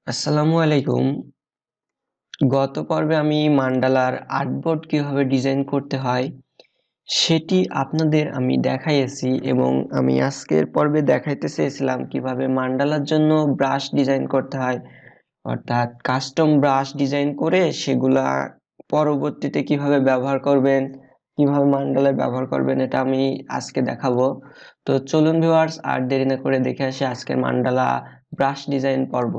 আসসালামু আলাইকুম। গত পর্বে আমি মান্ডালার আর্টবোর্ড কিভাবে ডিজাইন করতে হয় সেটি আপনাদের আমি দেখাইছি এবং আমি আজকের পর্বে দেখাইতে চেয়েছিলাম কিভাবে মান্ডালার জন্য ব্রাশ ডিজাইন করতে হয়, অর্থাৎ কাস্টম ব্রাশ ডিজাইন করে সেগুলা পরবর্তীতে কিভাবে ব্যবহার করবেন, কিভাবে মান্ডালায় ব্যবহার করবেন, এটা আমি আজকে দেখাবো। তো চলুন ভিউয়ার্স, আর দেরি না করে দেখে আসি আজকের মান্ডালা ব্রাশ ডিজাইন পর্ব।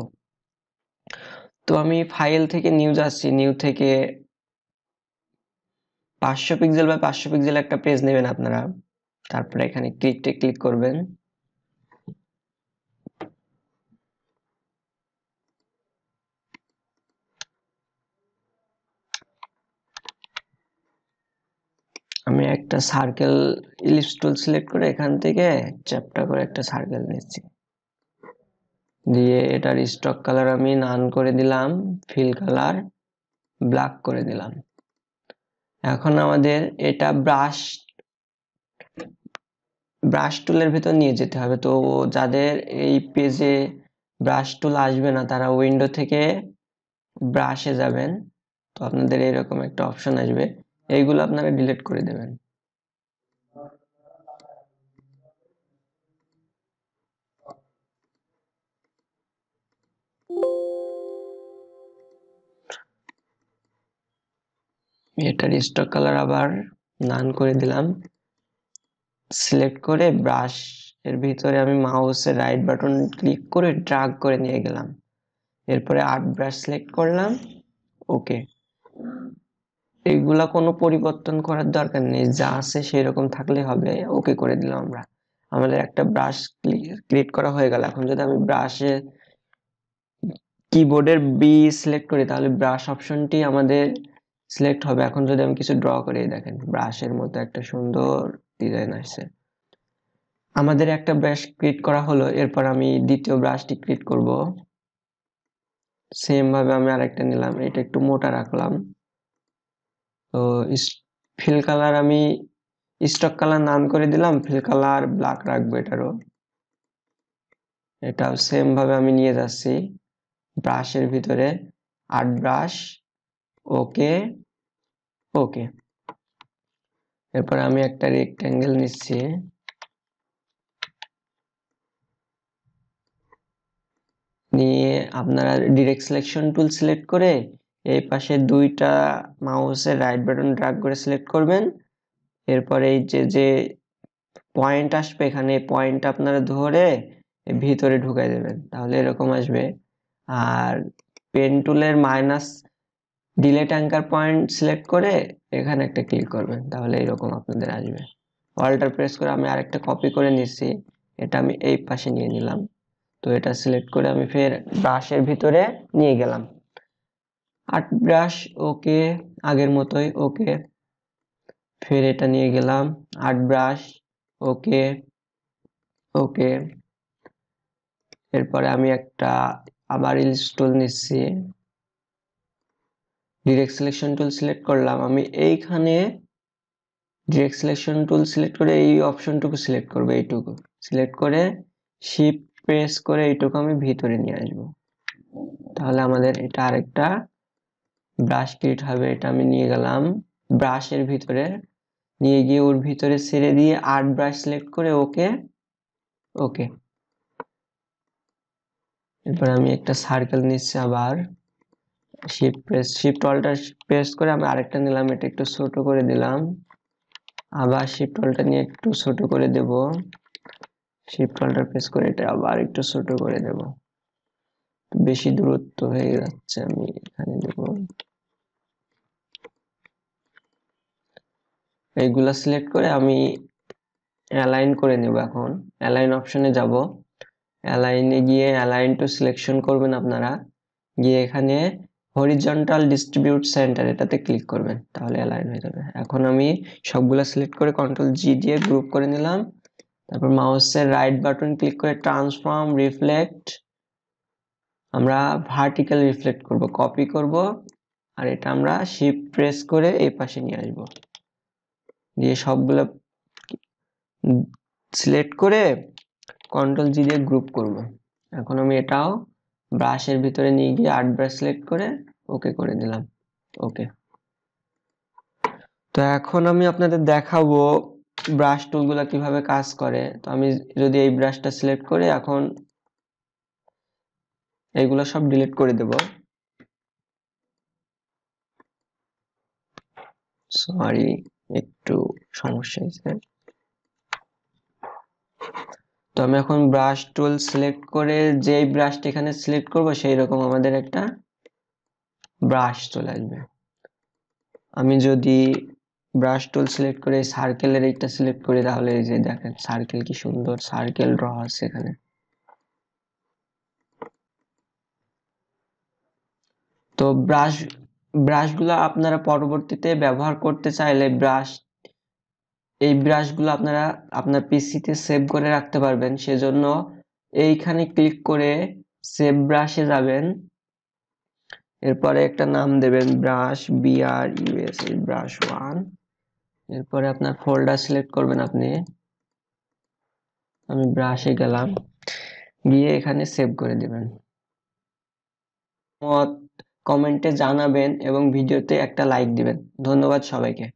তো আমি ফাইল থেকে নিউ যাচ্ছি, নিউ থেকে 500 পিক্সেল বা 500 পিক্সেল একটা পেজ নেবেন আপনারা। তারপরে এখানে ক্লিক করবেন। আমি একটা সার্কেল ইলিপস টুল সিলেক্ট করে এখান থেকে চ্যাপ্টা করে একটা সার্কেল নিচ্ছি, দিয়ে এটার স্টক কালার আমি নান করে দিলাম, ফিল কালার ব্ল্যাক করে দিলাম। এখন আমাদের এটা ব্রাশ টুলের ভিতর নিয়ে যেতে হবে। তো যাদের এই পেজে ব্রাশ টুল আসবে না তারা উইন্ডো থেকে ব্রাশে যাবেন, তো আপনাদের এরকম একটা অপশন আসবে, এইগুলো আপনারা ডিলিট করে দেবেন। এটার স্টক কালার আবার নান করে দিলাম, সিলেক্ট করে ব্রাশ এর ভিতরে আমি মাউসের রাইট বাটন ক্লিক করে ড্রাগ করে নিয়ে গেলাম। এরপরে আর্ট ব্রাশ সিলেক্ট করলাম, ওকে। এইগুলা কোনো পরিবর্তন করার দরকার নেই, যা আছে সেরকম থাকলে হবে, ওকে করে দিলাম আমরা। আমাদের একটা ব্রাশ ক্রিয়েট করা হয়ে গেল। এখন যদি আমি ব্রাশে কিবোর্ডের বি সিলেক্ট করি তাহলে ব্রাশ অপশনটি আমাদের সিলেক্ট হবে। এখন যদি আমি কিছু ড্র করে, দেখেন ব্রাশের মতো একটা সুন্দর ডিজাইন আসছে। আমাদের একটা ব্রাশ ক্রিয়েট করা হলো, এরপর আমি দ্বিতীয় ব্রাশটি ক্রিয়েট করব। সেম ভাবে আমি আরেকটা নিলাম, এটা একটু মোটা রাখলাম। তো ফিল কালার আমি স্টক কালার নাম করে দিলাম, ফিল কালার ব্ল্যাক রাখবো এটারও। এটাও সেম ভাবে আমি নিয়ে যাচ্ছি ব্রাশের ভিতরে, আর্ট ব্রাশ, ওকে ওকে। এরপর আমি একটা রেক্টেঙ্গেল নিচ্ছি, নিয়ে আপনারা ডিরেক্ট সিলেকশন টুল সিলেক্ট করে এই পাশে দুইটা মাউসের রাইট বাটন ড্র্যাগ করে সিলেক্ট করবেন। এরপরে এই যে পয়েন্ট আসবে, এখানে পয়েন্ট আপনারা ধরে ভিতরে ঢুকাই দেবেন, তাহলে এরকম আসবে। আর পেন টুলের minus delete anchor point select করে এখানে একটা ক্লিক করবেন, তাহলে এরকম আপনাদের আসবে। অল্টার প্রেস করে আমি আরেকটা কপি করে নিচ্ছি, এটা আমি এই পাশে নিয়ে নিলাম। তো এটা সিলেক্ট করে আমি ফের ব্রাশের ভিতরে নিয়ে গেলাম, আর্ট ব্রাশ, ওকে, আগের মতোই ওকে। ফের এটা নিয়ে গেলাম, আর্ট ব্রাশ, ওকে ওকে। এরপরে আমি একটা আবার ইলিপস টুল নিচ্ছি, ডিরেক্ট সিলেকশন টুল সিলেক্ট করলাম। আমি এইখানে ডিরেক্ট সিলেকশন টুল সিলেক্ট করে এই অপশনটুকু সিলেক্ট করবো, এইটুকু সিলেক্ট করে শিফট প্রেস করে এইটুকু আমি ভিতরে নিয়ে আসবো, তাহলে আমাদের এটা আরেকটা ব্রাশ ক্রিয়েট হবে। এটা আমি নিয়ে গেলাম ব্রাশের ভিতরে, নিয়ে গিয়ে ওর ভিতরে ছেড়ে দিয়ে আর্ট ব্রাশ সিলেক্ট করে ওকে ওকে। এরপর আমি একটা সার্কেল নিচ্ছি, আবার শিফট অল্টার প্রেস করে আমি আরেকটা নিলাম, এটা একটু ছোট করে দিলাম, আবার শিফট অল্টার নিয়ে একটু ছোট করে দেব, শিফট অল্টার প্রেস করে এটা আবার একটু ছোট করে দেব, বেশি দূরত্ব হয়ে যাচ্ছে, আমি এখানে দেব। এইগুলা সিলেক্ট করে আমি অ্যালাইন করে নেব। এখন অ্যালাইন অপশনে যাব, অ্যালাইনে গিয়ে অ্যালাইন টু সিলেকশন করবেন আপনারা, গিয়ে এখানে হরিজন্টাল ডিস্ট্রিবিউট সেন্টার এটাতে ক্লিক করবেন, তাহলে অ্যালাইন হয়ে যাবে। এখন আমি সবগুলা সিলেক্ট করে কন্ট্রোল জি দিয়ে গ্রুপ করে নিলাম। তারপর মাউসের রাইট বাটন ক্লিক করে ট্রান্সফর্ম রিফ্লেক্ট, আমরা ভার্টিক্যাল রিফ্লেক্ট করব, কপি করব, আর এটা আমরা শিফট প্রেস করে এই পাশে নিয়ে আসব, দিয়ে সবগুলো সিলেক্ট করে কন্ট্রোল জি দিয়ে গ্রুপ করব। এখন আমি এটাও ব্রাশের ভিতরে নিয়ে গিয়ে আর্ট ব্রাশ সিলেক্ট করে ওকে করে দিলাম। ওকে, তো এখন আমি আপনাদের দেখাবো ব্রাশ টুলগুলো কিভাবে কাজ করে। তো আমি যদি এই ব্রাশটা সিলেক্ট করে এখন এইগুলো সব ডিলিট করে দেব। সরি, একটু সমস্যা হয়েছে। তো আমি এখন ব্রাশ টুল সিলেক্ট করে যেই ব্রাশটা এখানে সিলেক্ট করব সেই রকম আমাদের একটা ব্রাশ চলে আসবে। আমি যদি ব্রাশ টুল সিলেক্ট করে সার্কেলের এইটা সিলেক্ট করি তাহলে এই যে দেখেন সার্কেল, কি সুন্দর সার্কেল ড্র আছে এখানে। তো ব্রাশগুলো আপনারা পরবর্তীতে ব্যবহার করতে চাইলে এই ব্রাশগুলো আপনারা আপনার পিসিতে সেভ করে রাখতে পারবেন। সেজন্য এইখানে ক্লিক করে সেভ ব্রাশে যাবেন, এরপরে একটা নাম দেবেন ব্রাশ, BRUSH ব্রাশ 1। এরপরে আপনার ফোল্ডার সিলেক্ট করবেন আপনি, আমি ব্রাশে গেলাম, গিয়ে এখানে সেভ করে দিবেন। কমেন্টে জানাবেন এবং ভিডিওতে একটা লাইক দিবেন। ধন্যবাদ সবাইকে।